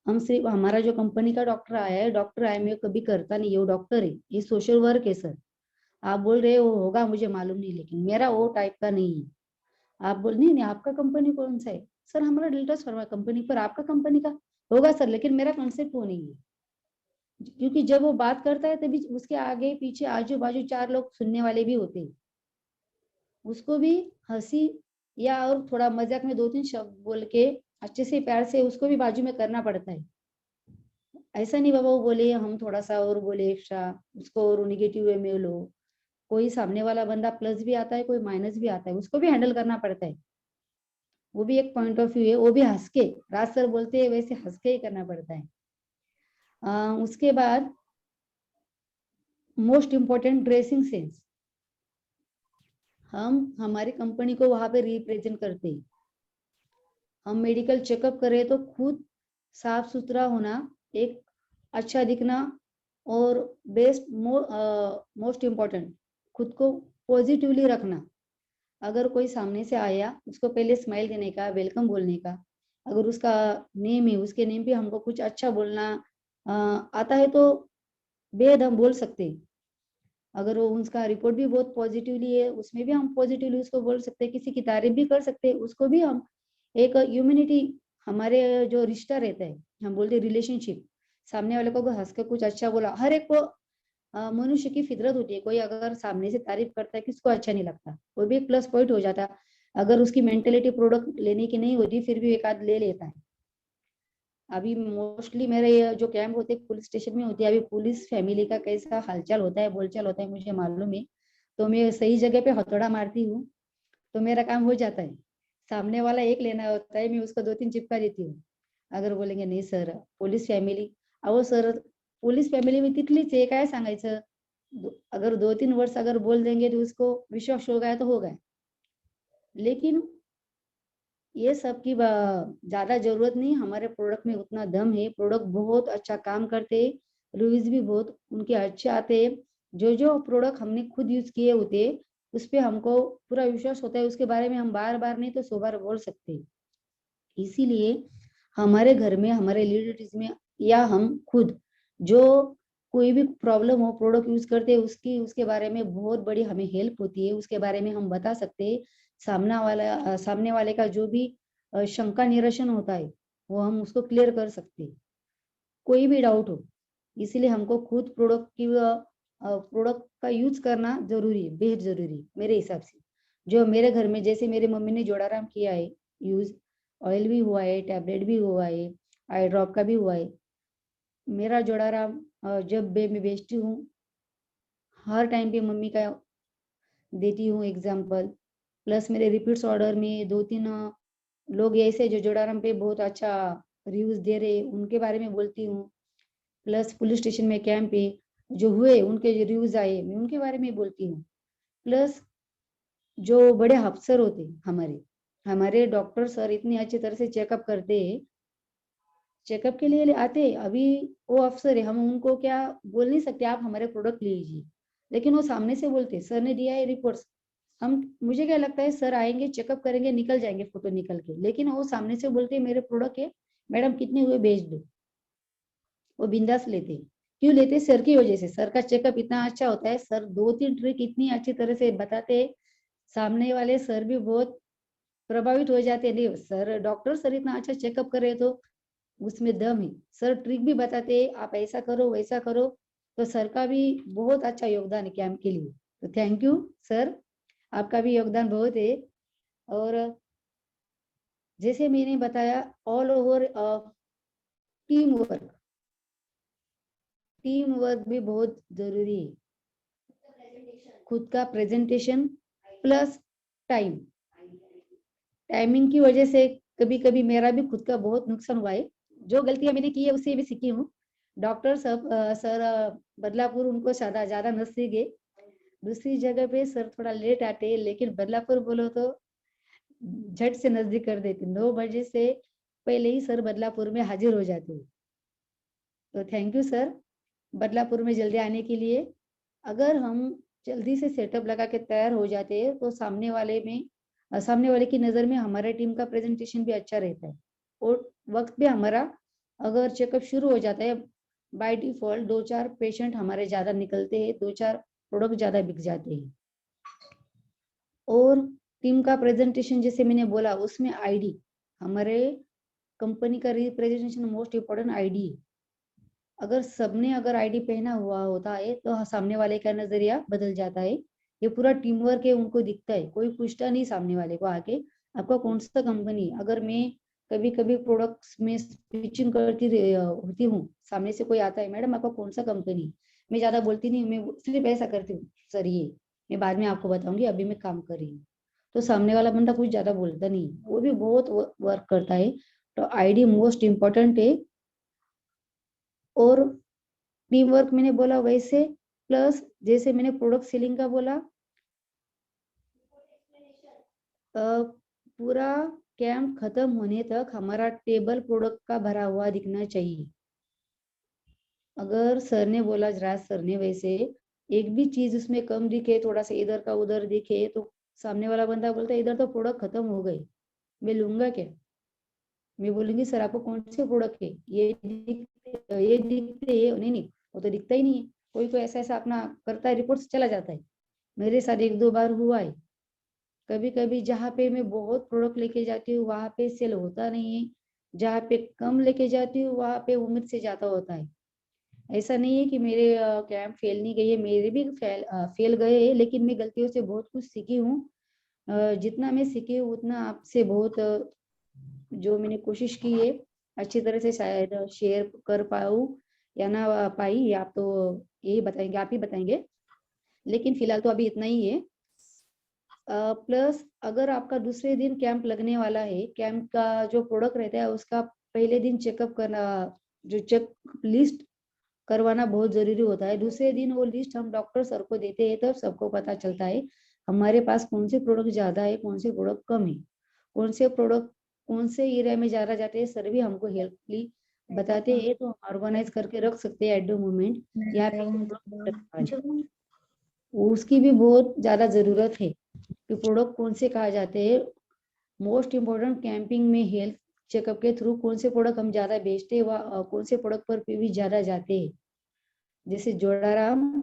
हम सिर्फ हमारा जो कंपनी का डॉक्टर आया है, डॉक्टर एमएओ कभी करता नहीं है, वो डॉक्टर है, ये सोशल वर्क है सर। आप बोल रहे हो होगा मुझे मालूम नहीं, लेकिन मेरा वो टाइप का नहीं है। आप बोल नहीं नहीं आपका कंपनी कौन सा है, सर हमारा डेल्टास फार्मा कंपनी, पर आपका कंपनी का होगा सर, लेकिन मेरा कॉन्सेप्ट वो नहीं है। क्योंकि जब वो बात करता है तभी उसके आगे पीछे आजू बाजू 4 लोग सुनने वाले भी होते हैं, उसको भी हंसी या और थोड़ा मजाक में 2-3 शब्द बोल के अच्छे से प्यार से उसको भी बाजू में करना पड़ता है। ऐसा नहीं बाबा वो बोले हम थोड़ा सा और बोले एक्स्ट्रा, उसको और नेगेटिव वे में लो। कोई सामने वाला बंदा प्लस भी आता है कोई माइनस भी आता है, उसको भी हैंडल करना पड़ता है, वो भी एक पॉइंट ऑफ व्यू है, वो भी हंस के, राज सर बोलते हैं वैसे हंस के ही करना पड़ता है। उसके बाद मोस्ट इम्पोर्टेंट ड्रेसिंग सेंस, हम हमारी कंपनी को वहां पे रिप्रेजेंट करते हैं। हम मेडिकल चेकअप करें तो खुद साफ सुथरा होना, एक अच्छा दिखना, और बेस्ट मोस्ट इम्पोर्टेंट खुद को पॉजिटिवली रखना। अगर कोई सामने से आया उसको पहले स्माइल देने का, वेलकम बोलने का, अगर उसका नेम है उसके नेम पे हमको कुछ अच्छा बोलना आता है तो बेहद हम बोल सकते हैं। अगर वो उसका रिपोर्ट भी बहुत पॉजिटिवली है उसमें भी हम पॉजिटिवली उसको बोल सकते हैं, किसी की तारीफ भी कर सकते हैं, उसको भी हम एक ह्यूमैनिटी, हमारे जो रिश्ता रहता है हम बोलते हैं रिलेशनशिप, सामने वाले को हंस के कुछ अच्छा बोला, हर एक को मनुष्य की फितरत होती है, कोई अगर सामने से तारीफ करता है किसको अच्छा नहीं लगता, वो भी एक प्लस पॉइंट हो जाता है। अगर उसकी मेंटेलिटी प्रोडक्ट लेने की नहीं होती फिर भी एक आध ले लेता है। अभी मोस्टली मेरे ये जो कैंप होते हैं पुलिस स्टेशन में होती है, अभी पुलिस फैमिली का कैसा हालचाल होता है बोलचाल होता है मुझे मालूम है, तो मैं सही जगह पे हथौड़ा मारती हूँ तो मेरा काम हो जाता है। सामने वाला एक लेना होता है, मैं उसको 2-3 चिपका देती हूँ. अगर बोलेंगे नाही सर पोलीस फॅमिली, अहो सर पोलीस फॅमिली में तिथलीच आहे, काय सांगायचं. अगर 2-3 वर्ष अगर बोल देंगे तो उसको विश्वास हो गया तो हो गया. लेकिन ये सब की ज्यादा जरूरत नहीं. हमारे प्रोडक्ट में उतना दम है, प्रोडक्ट बहुत अच्छा काम करते हैं, रिव्यूज भी बहुत उनके अच्छे आते हैं. जो जो प्रोडक्ट हमने खुद यूज किए होते उस पे हमको पूरा विश्वास होता है, उसके बारे में हम बार बार नहीं तो 100 बार बोल सकते हैं. इसीलिए हमारे घर में, हमारे रिलेटिव्स में या हम खुद जो कोई भी प्रॉब्लम हो प्रोडक्ट यूज करते हैं उसकी उसके बारे में बहुत बड़ी हमें हेल्प होती है, उसके बारे में हम बता सकते हैं. सामने वाले का जो भी शंका निरसन होता है वो हम उसको क्लियर कर सकते हैं, कोई भी डाउट हो. इसीलिए हमको खुद प्रोडक्ट का यूज करना जरूरी है, बेहद जरूरी है मेरे हिसाब से. जो मेरे घर में जैसे मेरी मम्मी ने जोड़ाराम किया है यूज, ऑयल भी हुआ है, टैबलेट भी हुआ है, आई ड्रॉप का भी हुआ है. मेरा जोड़ाराम जब मैं बेचती हूँ हर टाइम पे मम्मी का देती हूँ एग्जाम्पल. प्लस मेरे रिपीट्स ऑर्डर में 2-3 लोग ऐसे जो जोड़ाराम पे बहुत अच्छा रिव्यूज दे रहे उनके बारे में बोलती हूँ. प्लस पुलिस स्टेशन में कैंप पे जो हुए उनके रिव्यूज आए मैं उनके बारे में बोलती हूँ. प्लस जो बड़े अफसर होते हमारे डॉक्टर सर इतनी अच्छी तरह से चेकअप करते हैं, चेकअप के लिए आते. अभी वो अफसर है, हम उनको क्या बोल नहीं सकते आप हमारे प्रोडक्ट लीजिए, लेकिन वो सामने से बोलते सर ने दिया है रिपोर्ट्स. हम मुझे क्या लगता है सर आएंगे चेकअप करेंगे निकल जाएंगे फोटो निकल के, लेकिन वो सामने से बोलते मेरे प्रोडक्ट है मैडम कितने हुए भेज दो. वो बिंदास लेते. क्यों लेते? सर की वजह से. सर का चेकअप इतना अच्छा होता है, सर 2-3 ट्रिक इतनी अच्छी तरह से बताते, सामने वाले सर भी बहुत प्रभावित हो जाते. नहीं सर डॉक्टर सर इतना अच्छा चेकअप कर रहे तो उसमें दम है. सर ट्रिक भी बताते आप ऐसा करो वैसा करो, तो सर का भी बहुत अच्छा योगदान है कैंप के लिए. तो थैंक यू सर, आपका भी योगदान बहुत है. और जैसे मैंने बताया ऑल ओवर टीम वर्क भी बहुत जरूरी है. खुद का प्रेजेंटेशन प्लस टाइमिंग की वजह से कभी कभी मेरा भी खुद का बहुत नुकसान हुआ है. जो गलतियां मैंने की है उससे भी सीखी हूँ. डॉक्टर सर बदलापुर उनको ज्यादा नजदीक है. दूसरी जगह पे सर थोड़ा लेट आते, लेकिन बदलापुर बोलो तो झट से नजदीक कर देते. 9 बजे से पहले ही सर बदलापुर में हाजिर हो जाते हैं. तो थैंक यू सर बदलापुर में जल्दी आने के लिए. अगर हम जल्दी से सेटअप लगा के तैयार हो जाते हैं तो सामने वाले की नजर में हमारे टीम का प्रेजेंटेशन भी अच्छा रहता है. और वक्त पे हमारा अगर चेकअप शुरू हो जाता है बाय डिफॉल्ट 2-4 पेशेंट हमारे ज्यादा निकलते हैं, 2-4 प्रोडक्ट ज्यादा बिक जाते हैं. और टीम का प्रेजेंटेशन जैसे मैंने बोला उसमें आईडी, हमारे कंपनी का रिप्रेजेंटेशन मोस्ट इम्पोर्टेंट आईडी है. अगर सबने अगर आईडी पहना हुआ होता है तो सामने वाले का नजरिया बदल जाता है. ये पूरा टीम वर्क है, उनको दिखता है, कोई पूछता नहीं सामने वाले को आके आपका कौन सा कंपनी. अगर मैं कभी कभी प्रोडक्ट्स में स्विचिंग करती होती हूँ, सामने से कोई आता है मैडम आपका कौन सा कंपनी, मैं ज्यादा बोलती नहीं, मैं सिर्फ ऐसा करती हूँ सर ये मैं बाद में आपको बताऊंगी अभी मैं काम कर रही हूँ. तो सामने वाला बंदा कुछ ज्यादा बोलता नहीं, वो भी बहुत वर्क करता है. तो आईडी मोस्ट इम्पोर्टेंट है. और टीम वर्क मैंने बोला वैसे, प्लस जैसे मैंने प्रोडक्ट सेलिंग का बोला, पूरा कैंप खत्म होने तक हमारा टेबल प्रोडक्ट का भरा हुआ दिखना चाहिए. अगर सर ने बोला राज सर ने वैसे एक भी चीज उसमें कम दिखे, थोड़ा सा इधर का उधर दिखे, तो सामने वाला बंदा बोलता है इधर तो प्रोडक्ट खत्म हो गए, मैं लूंगा क्या. मैं बोलूंगी सर आपको कौन से प्रोडक्ट है, ये दिखते है नहीं वो तो दिखता ही नहीं है. कोई ऐसा अपना करता है रिपोर्ट चला जाता है. मेरे साथ 1-2 बार हुआ है. कभी कभी जहाँ पे मैं बहुत प्रोडक्ट लेके जाती हूँ वहां पे सेल होता नहीं है, जहाँ पे कम लेके जाती हूँ वहां पे उम्मीद से ज्यादा होता है. ऐसा नहीं है कि मेरे कैंप फेल नहीं गई है, मेरे भी फेल गए हैं, लेकिन मैं गलतियों से बहुत कुछ सीखी हूँ. जितना मैं सीखी हूँ उतना आपसे बहुत जो मैंने कोशिश की है अच्छी तरह से शायद शेयर कर पाऊँ या ना पाई, आप तो यही बताएंगे, आप ही बताएंगे. लेकिन फिलहाल तो अभी इतना ही है. प्लस अगर आपका दूसरे दिन कैंप लगने वाला है, कैंप का जो प्रोडक्ट रहता है उसका पहले दिन चेकअप करना, जो चेक लिस्ट करवाना बहुत जरूरी होता है। दूसरे दिन वो लिस्ट हम डॉक्टर सर को देते हैं, तब सबको पता चलता है हमारे पास कौन से प्रोडक्ट ज्यादा है, कौन से प्रोडक्ट कम है, कौन से प्रोडक्ट कौन से एरिया में ज्यादा जाते हैं। सर भी हमको हेल्पफुली बताते हैं, तो हम ऑर्गेनाइज करके रख सकते हैं एट द मोमेंट यहाँ पे। उसकी भी बहुत ज्यादा जरूरत है कि प्रोडक्ट कौन से कहा जाते हैं। मोस्ट इम्पोर्टेंट कैंपिंग में हेल्थ चेकअप के थ्रू कौन से प्रोडक्ट हम ज्यादा बेचते हैं, व कौन से प्रोडक्ट पर भी ज्यादा जाते हैं, जैसे जोड़ाराम,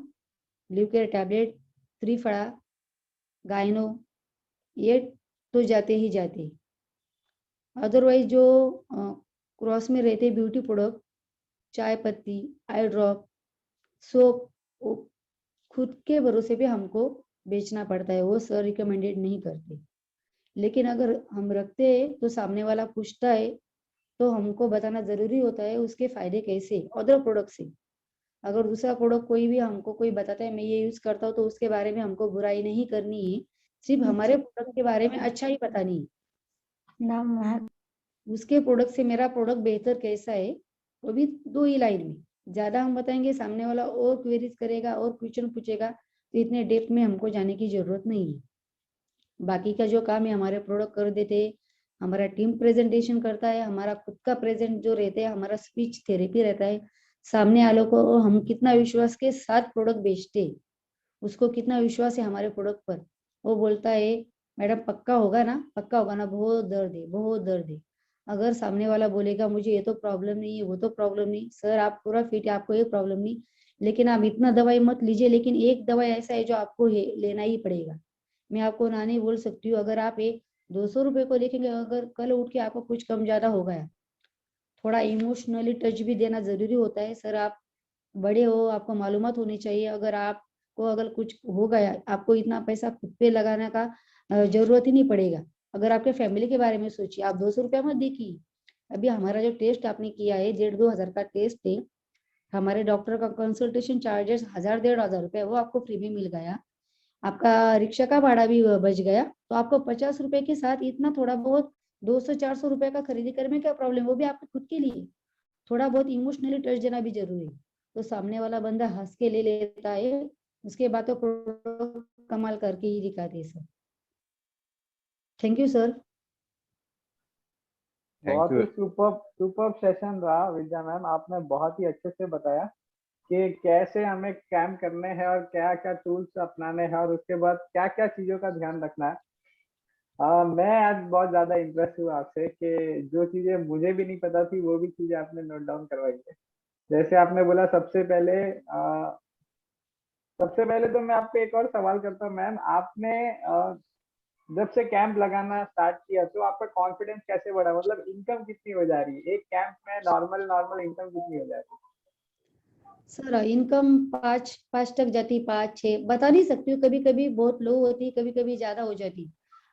लिव केयर टैबलेट, त्रिफला, गायनो, ये तो जाते ही जाते। अदरवाइज जो क्रॉस में रहते ब्यूटी प्रोडक्ट, चाय पत्ती, आई ड्रॉप, सोप, खुद के भरोसे पे हमको बेचना पड़ता है, वो सर रिकमेंडेड नहीं करते। लेकिन अगर हम रखते हैं तो सामने वाला पूछता है तो हमको बताना जरूरी होता है उसके फायदे कैसे अदर प्रोडक्ट से। अगर दूसरा प्रोडक्ट कोई भी हमको कोई बताता है मैं ये यूज करता हूँ, तो उसके बारे में हमको बुराई नहीं करनी है, सिर्फ हमारे प्रोडक्ट के बारे में अच्छा ही बतानी है। उसके प्रोडक्ट से मेरा प्रोडक्ट बेहतर कैसा है, वो भी 2 ही लाइन में। ज्यादा हम बताएंगे सामने वाला और क्वेरीज करेगा और क्वेश्चन पूछेगा, तो इतने डेप्थ में हमको जाने की जरूरत नहीं है। बाकी का जो काम है हमारे प्रोडक्ट कर देते हैं, हमारा टीम प्रेजेंटेशन करता है, हमारा खुद का प्रेजेंट जो रहता है, हमारा स्पीच थेरेपी रहता है। सामने वालों को हम कितना विश्वास के साथ प्रोडक्ट बेचते हैं, उसको कितना विश्वास है हमारे प्रोडक्ट पर, वो बोलता है मैडम पक्का होगा ना, पक्का होगा ना, बहुत दर्द है, बहुत दर्द है। अगर सामने वाला बोलेगा मुझे ये तो प्रॉब्लम नहीं है, वो तो प्रॉब्लम नहीं, सर आप पूरा फिट है, आपको ये प्रॉब्लम नहीं, लेकिन आप इतना दवाई मत लीजिए, लेकिन एक दवाई ऐसा है जो आपको लेना ही पड़ेगा। मैं आपको ना नहीं बोल सकती हूँ, अगर आप एक 200 रुपए को लिखेंगे, अगर कल उठ के आपको कुछ कम ज्यादा हो गया, थोड़ा इमोशनली टच भी देना जरूरी होता है। सर आप बड़े हो, आपको मालूमात होनी चाहिए, अगर आपको अगर कुछ हो गया, आपको इतना पैसा खुद पे लगाने का जरूरत ही नहीं पड़ेगा। अगर आपके फैमिली के बारे में सोचिए, आप 200 रुपया मत देखिए। अभी हमारा जो टेस्ट आपने किया है 1,500-2,000 का टेस्ट है, हमारे डॉक्टर का कंसल्टेशन चार्जेस 1,000-1,500 रुपए वो आपको फ्री में मिल गया, आपका रिक्शा का भाड़ा भी बच गया, तो आपको 50 रुपए के साथ इतना थोड़ा बहुत 200-400 रुपए का खरीदी करने में क्या प्रॉब्लम, वो भी आपके खुद के लिए। थोड़ा बहुत इमोशनली टच देना भी जरूरी है, तो सामने वाला बंदा हंस के ले लेता है, उसके बाद तो कमाल करके ही दिखाते हैं सर। Thank you sir. बहुत ही सुपर सेशन रहा विद्या मैम, आपने बहुत ही अच्छे से बताया कि कैसे हमें कैम्प करने हैं और क्या क्या टूल्स अपनाने हैं और उसके बाद क्या क्या चीजों का ध्यान रखना है। मैं आज बहुत ज्यादा इम्प्रेस हुआ आपसे कि जो चीजें मुझे भी नहीं पता थी वो भी चीजें आपने नोट डाउन करवाई है। जैसे आपने बोला सबसे पहले तो मैं आपको एक और सवाल करता हूँ मैम, आपने जब से कैंप लगाना स्टार्ट किया तो आपका कॉन्फिडेंस कैसे बढ़ा, मतलब इनकम कितनी हो जा रही है एक कैंप में, नॉर्मल इनकम कितनी हो जा रही है? सर इनकम 5 तक जाती, 5-6 बता नहीं सकती हूँ, कभी कभी बहुत लो होती, कभी कभी ज्यादा हो जाती।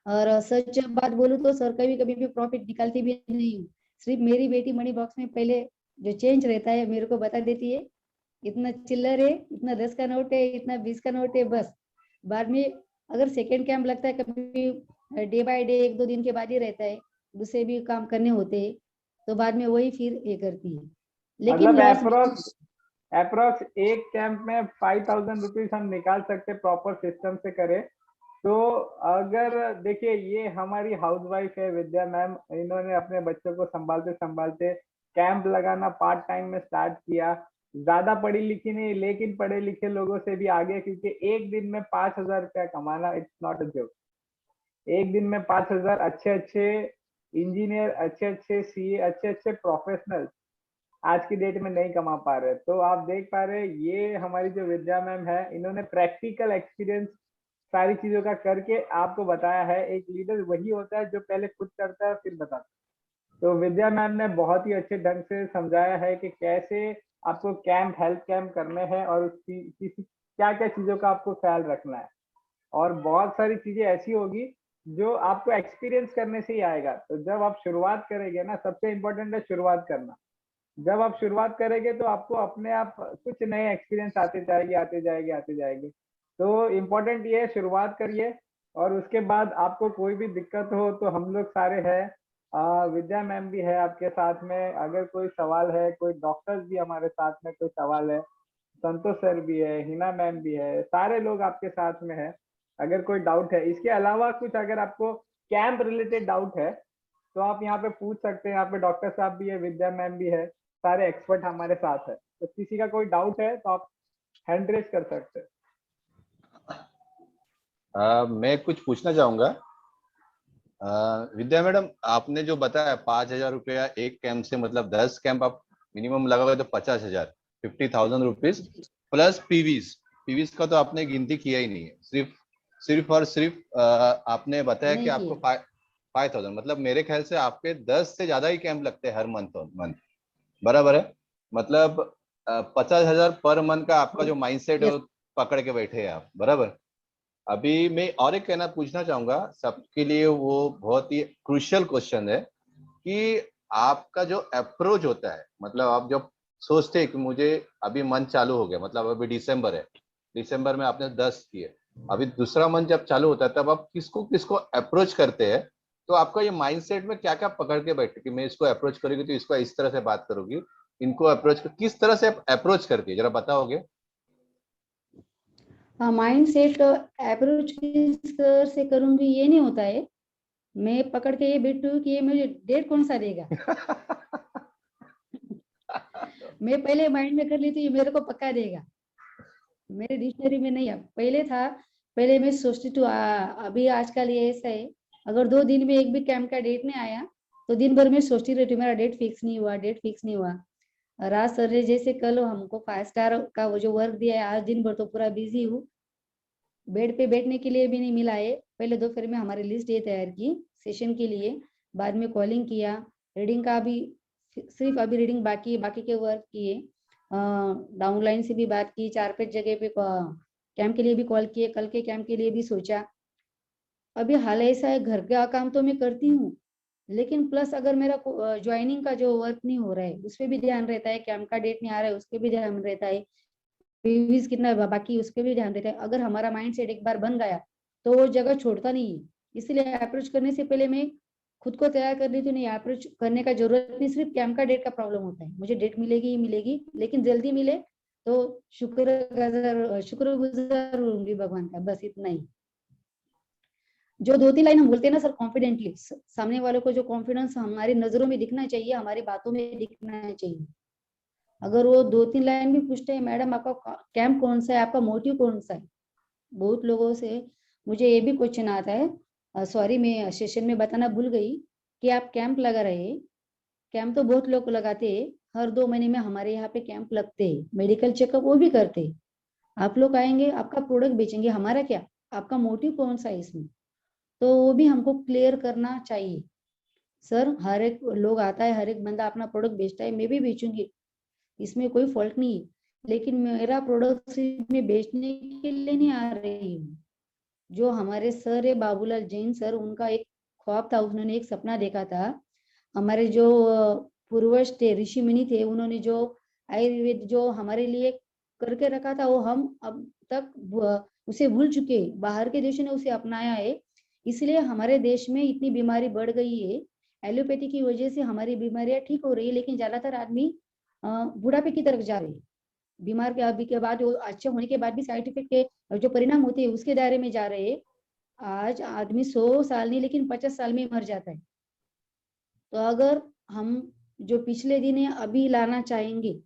और सच बात बोलूँ तो सर कभी कभी भी प्रॉफिट निकालती भी नहीं हूँ। सिर्फ मेरी बेटी मनी बॉक्स में पहले जो चेंज रहता है मेरे को बता देती है, इतना चिल्लर है, इतना 10 का नोट है, इतना 20 का नोट है, बस। बाद में अगर सेकेंड कैंप लगता है, कभी डे बाय डे 1-2 दिन के बाद ही रहता है, दूसरे भी काम करने होते हैं, तो बाद में वही फिर ये करती है, लेकिन मतलब लॉस। अप्रोक्स एक कैंप में 5,000 रुपीज हम निकाल सकते प्रॉपर सिस्टम से करें तो। अगर देखिए ये हमारी हाउसवाइफ है विद्या मैम, इन्होंने अपने बच्चों को संभालते संभालते कैंप लगाना पार्ट टाइम में स्टार्ट किया। ज्यादा पढ़ी लिखी नहीं लेकिन पढ़े लिखे लोगों से भी आगे, क्योंकि एक दिन में 5,000 रुपया कमाना इट्स नॉट अ जोक। एक दिन में 5,000, अच्छे अच्छे इंजीनियर, अच्छे अच्छे सीए, अच्छे अच्छे प्रोफेशनल आज की डेट में नहीं कमा पा रहे। तो आप देख पा रहे ये हमारी जो विद्या मैम है, इन्होंने प्रैक्टिकल एक्सपीरियंस सारी चीजों का करके आपको बताया है। एक लीडर वही होता है जो पहले खुद करता है फिर बताता है। तो विद्या मैम ने बहुत ही अच्छे ढंग से समझाया है कि कैसे आपको कैंप, हेल्थ कैंप करने हैं और उसकी क्या क्या चीजों का आपको ख्याल रखना है। और बहुत सारी चीजें ऐसी होगी जो आपको एक्सपीरियंस करने से ही आएगा। तो जब आप शुरुआत करेंगे ना, सबसे इम्पोर्टेंट है शुरुआत करना। जब आप शुरुआत करेंगे तो आपको अपने आप कुछ नए एक्सपीरियंस आते जाएंगे। तो इम्पोर्टेंट ये है शुरुआत करिए, और उसके बाद आपको कोई भी दिक्कत हो तो हम लोग सारे हैं, विद्या मैम भी है आपके साथ में, अगर कोई सवाल है, कोई डॉक्टर्स भी हमारे साथ में कोई सवाल है, संतोष सर भी है, हिना मैम भी है, सारे लोग आपके साथ में है। अगर कोई डाउट है इसके अलावा कुछ, अगर आपको कैंप रिलेटेड डाउट है तो आप यहाँ पे पूछ सकते हैं। यहाँ पे डॉक्टर साहब भी है, विद्या मैम भी है, सारे एक्सपर्ट हमारे साथ है। तो किसी का कोई डाउट है तो आप हैंड रेज कर सकते हैं। मैं कुछ पूछना चाहूंगा। विद्या मैडम, आपने जो बताया 5,000 रुपया एक कैंप से, मतलब 10 कैंप आप मिनिमम लगाओगे तो 50,000, 50,000 रुपीज प्लस पीवीज। पीवीज का तो आपने गिनती किया ही नहीं है, सिर्फ और सिर्फ आपने बताया कि नहीं आपको किया। 5,000, मतलब मेरे ख्याल से आपके 10 से ज्यादा ही कैंप लगते हैं हर मंथ। बराबर है? मतलब 50,000 पर मंथ का आपका जो माइंडसेट है यस। वो पकड़ के बैठे हैं आप, बराबर। अभी मैं और एक कहना पूछना चाहूंगा सबके लिए, वो बहुत ही क्रूशियल क्वेश्चन है कि आपका जो अप्रोच होता है, मतलब आप जब सोचते हैं कि मुझे अभी मंथ चालू हो गया, मतलब अभी दिसंबर है, दिसंबर में आपने 10 किए, अभी दूसरा मंथ जब चालू होता है तब आप किसको किसको अप्रोच करते हैं? तो आपका ये माइंडसेट में क्या क्या पकड़ के बैठे कि मैं इसको अप्रोच करूंगी तो इसको इस तरह से बात करूंगी, इनको अप्रोच किस तरह से अप्रोच करती है, जरा बताओगे? हाँ, माइंड सेट अप्रोच किस तरह से करूंगी ये नहीं होता है। मैं पकड़ के ये बैठी हूँ कि ये मुझे डेट कौन सा देगा। मैं पहले माइंड में कर ली थी ये मेरे को पक्का देगा, मेरे डिक्शनरी में नहीं है। पहले था, पहले मैं सोचती थी अभी आजकल ये ऐसा है, अगर 2 दिन में एक भी कैंप का डेट नहीं आया तो दिन भर में सोचती रहती हूँ मेरा डेट फिक्स नहीं हुआ, डेट फिक्स नहीं हुआ। राज सर ने जैसे कल हमको 5 स्टार का वो जो वर्क दिया है, आज दिन भर तो पूरा बिजी हूँ, बेड पे बैठने के लिए भी नहीं मिला है। पहले दोपहर में हमारी लिस्ट ये तैयार की सेशन के लिए, बाद में कॉलिंग किया, रीडिंग का भी सिर्फ अभी रीडिंग बाकी है, बाकी के वर्क किए, डाउनलाइन से भी बात की, 4-5 जगह पे कैंप के लिए भी कॉल किए, कल के कैंप के लिए भी सोचा। अभी हाल ऐसा है, घर का काम तो मैं करती हूँ, लेकिन प्लस अगर मेरा ज्वाइनिंग का जो वर्क नहीं हो रहा है उस पर भी ध्यान रहता है, कैंप का डेट नहीं आ रहा है उस पर भी ध्यान रहता है, पीवीज कितना बाकी उस पर भी ध्यान रहता है। अगर हमारा माइंड सेट एक बार बन गया तो वो जगह छोड़ता नहीं है। इसलिए अप्रोच करने से पहले मैं खुद को तैयार कर ली थी, नहीं अप्रोच करने का जरूरत नहीं, सिर्फ कैंप का डेट का प्रॉब्लम होता है, मुझे डेट मिलेगी ही मिलेगी, लेकिन जल्दी मिले तो शुक्रगुजार होंगी भगवान का, बस इतना ही। जो 2-3 लाइन हम बोलते हैं ना सर कॉन्फिडेंटली, सामने वालों को जो कॉन्फिडेंस हमारी नजरों में दिखना चाहिए, हमारी बातों में दिखना चाहिए। अगर वो 2-3 लाइन भी पूछते हैं मैडम आपका कैंप कौन सा है, आपका मोटिव कौन सा है, बहुत लोगों से मुझे ये भी क्वेश्चन आता है, सॉरी मैं सेशन में बताना भूल गई कि आप कैंप लगा रहे हैं। कैंप तो बहुत लोग लगाते हैं, हर 2 महीने में हमारे यहाँ पे कैंप लगते हैं, मेडिकल चेकअप वो भी करते हैं। आप लोग आएंगे आपका प्रोडक्ट बेचेंगे, हमारा क्या, आपका मोटिव कौन सा है इसमें, तो वो भी हमको क्लियर करना चाहिए। सर हर एक लोग आता है, हर एक बंदा अपना प्रोडक्ट बेचता है, मैं भी बेचूंगी, इसमें कोई फॉल्ट नहीं है, लेकिन मेरा प्रोडक्ट सिर्फ मैं बेचने के लिए नहीं आ रही हूँ। जो हमारे सर है बाबूलाल जैन सर, उनका एक ख्वाब था, उन्होंने एक सपना देखा था, हमारे जो पूर्वज थे, ऋषि मुनि थे, उन्होंने जो आयुर्वेद जो हमारे लिए करके रखा था वो हम अब तक उसे भूल चुके, बाहर के देशों ने उसे अपनाया है, इसलिए हमारे देश में इतनी बीमारी बढ़ गई है। एलोपैथी की वजह से हमारी बीमारियां ठीक हो रही है, लेकिन ज्यादातर आदमी बुढ़ापे की तरफ जा रहे हैं, बीमार के अभी के बाद वो अच्छे होने के बाद भी साइड इफेक्ट के जो परिणाम होते हैं उसके दायरे में जा रहे हैं। आज आदमी 100 साल नहीं लेकिन 50 साल में मर जाता है। तो अगर हम जो पिछले दिन है अभी लाना चाहेंगे,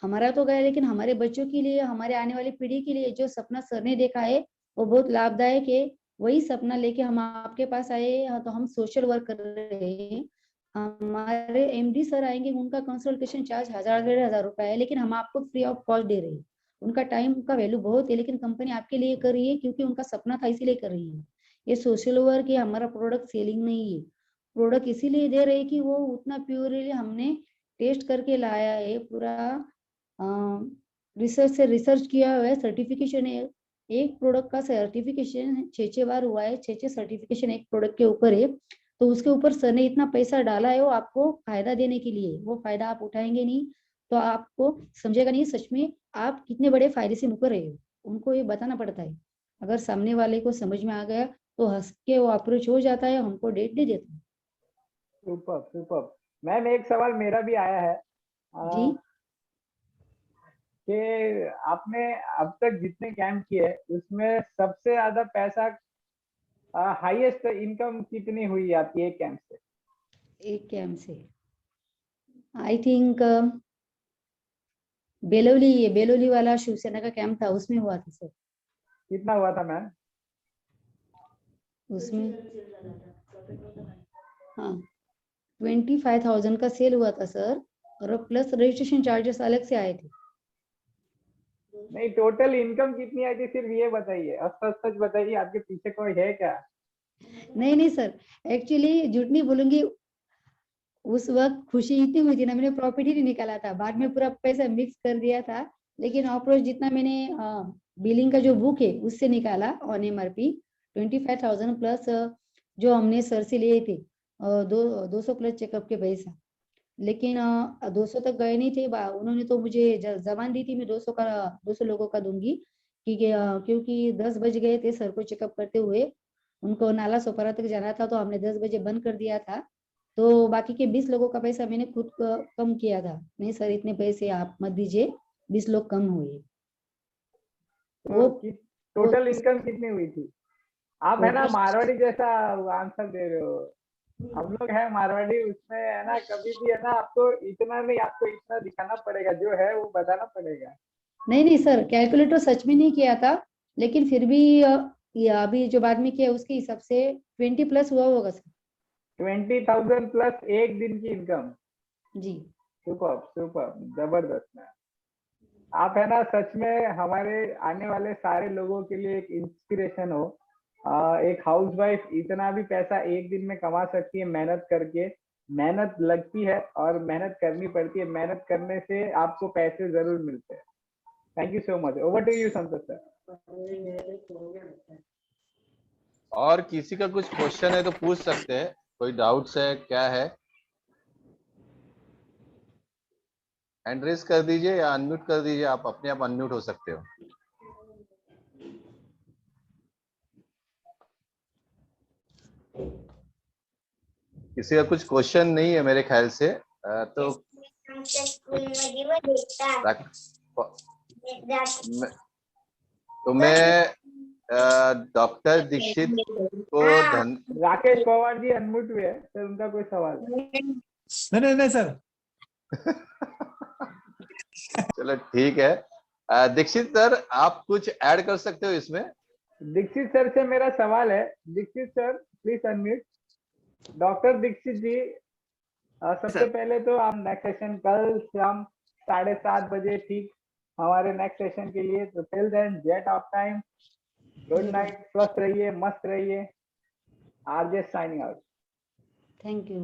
हमारा तो गया, लेकिन हमारे बच्चों के लिए, हमारे आने वाली पीढ़ी के लिए जो सपना सर ने देखा है वो बहुत लाभदायक है। वही सपना लेके हम आपके पास आए हैं, तो हम सोशल वर्क कर रहे हैं। हमारे एमडी सर आएंगे, उनका कंसल्टेशन चार्ज 1,000-1,500 रुपए है, लेकिन हम आपको फ्री ऑफ कॉस्ट दे रहे हैं। उनका टाइम का वैल्यू बहुत है, लेकिन कंपनी आपके लिए कर रही है क्योंकि उनका सपना था इसीलिए कर रही है। ये सोशल वर्क है, हमारा प्रोडक्ट सेलिंग नहीं है। प्रोडक्ट इसीलिए दे रहे हैं कि वो उतना प्योरली हमने टेस्ट करके लाया है, पूरा रिसर्च से रिसर्च किया हुआ है, सर्टिफिकेशन है। एक प्रोडक्ट का सर्टिफिकेशन 6-6 बार हुआ है, 6-6 सर्टिफिकेशन एक प्रोडक्ट के ऊपर है, तो उसके ऊपर सर ने इतना पैसा डाला है वो आपको फायदा देने के लिए, वो फायदा आप उठाएंगे नहीं तो आपको समझेगा नहीं सच में आप कितने बड़े फायदे से मुकर रहे हो, उनको ये बताना पड़ता है। अगर सामने वाले को समझ में आ गया तो हंस के वो अप्रोच हो जाता है, हमको डेट दे देता है। Super super. मैम एक सवाल मेरा भी आया है जी कि आपने अब तक जितने कैंप किए उसमें सबसे ज्यादा पैसा हाईएस्ट इनकम कितनी हुई आपकी एक कैंप से? एक कैंप से आई थिंक बेलोली वाला शिवसेना का कैंप था, उसमें हुआ था सर। कितना हुआ था मैम? उसमें हाँ 25,000 का सेल हुआ था सर, और प्लस रजिस्ट्रेशन चार्जेस अलग से आए थे। नहीं, टोटल इनकम कितनी आई थी सिर्फ ये बताइए, और सच सच बताइए, आपके पीछे कोई है क्या? नहीं सर, एक्चुअली झूठ नहीं बोलूंगी, उस वक्त खुशी इतनी हुई थी ना, मैंने प्रॉफिट ही नहीं निकाला था, बाद में पूरा पैसा मिक्स कर दिया था। लेकिन अप्रोच जितना मैंने बिलिंग का जो बुक है उससे निकाला ऑन MRP 25,000 प्लस जो हमने सर से लिए थे 200 प्लस चेकअप के पैसा। लेकिन 200 तक गए नहीं थे, उन्होंने तो मुझे जबान दी थी मैं 200 लोगों का दूंगी, क्योंकि 10 बज गए थे सर को चेकअप करते हुए, उनको नाला सोपारा तक जाना था, तो हमने 10 बजे बंद कर दिया था। तो बाकी के 20 लोगों का पैसा मैंने खुद कम किया था, नहीं सर इतने पैसे आप मत दीजिए, 20 लोग कम हुए। वो टोटल इनकम कितनी हुई थी? आप है ना total- मारवाड़ी जैसा आंसर दे रहे हो। हम लोग है मारवाड़ी, उसमें है ना कभी भी है ना आपको इतना नहीं, आपको इतना दिखाना पड़ेगा, जो है वो बताना पड़ेगा। नहीं सर, कैलकुलेटर सच में नहीं किया था, लेकिन फिर भी ये अभी जो बाद में किया उसके हिसाब से 20 प्लस हुआ होगा सर। 20,000 प्लस एक दिन की इनकम। जी सुपर सुपर, जबरदस्त मैम। आप है ना सच में हमारे आने वाले सारे लोगों के लिए एक इंस्पिरेशन हो। एक हाउसवाइफ इतना भी पैसा एक दिन में कमा सकती है मेहनत करके। मेहनत लगती है और मेहनत करनी पड़ती है, मेहनत करने से आपको पैसे जरूर मिलते हैं। Thank you so much. Over to you Santosh sir. और किसी का कुछ क्वेश्चन है तो पूछ सकते हैं, कोई डाउट्स है क्या है? हैंड रेज कर दीजिए या अनम्यूट कर दीजिए, आप अपने आप अनम्यूट हो सकते हो। किसी का कुछ क्वेश्चन नहीं है मेरे ख्याल से, तो मैं डॉक्टर दीक्षित को राकेश पवार जी अनम्यूट हुए हैं सर, उनका कोई सवाल? नहीं सर। चलो ठीक है। दीक्षित सर आप कुछ ऐड कर सकते हो इसमें? दीक्षित सर से मेरा सवाल है। Dikshit sir please unmute. Doctor Dikshit ji, सबसे पहले तो आप नेक्स्ट सेशन कल शाम 7:30 बजे ठीक हमारे नेक्स्ट सेशन के लिए। तो till then jet off time, good night, स्वस्थ रहिए, मस्त रहिए। RJ signing out. Thank you.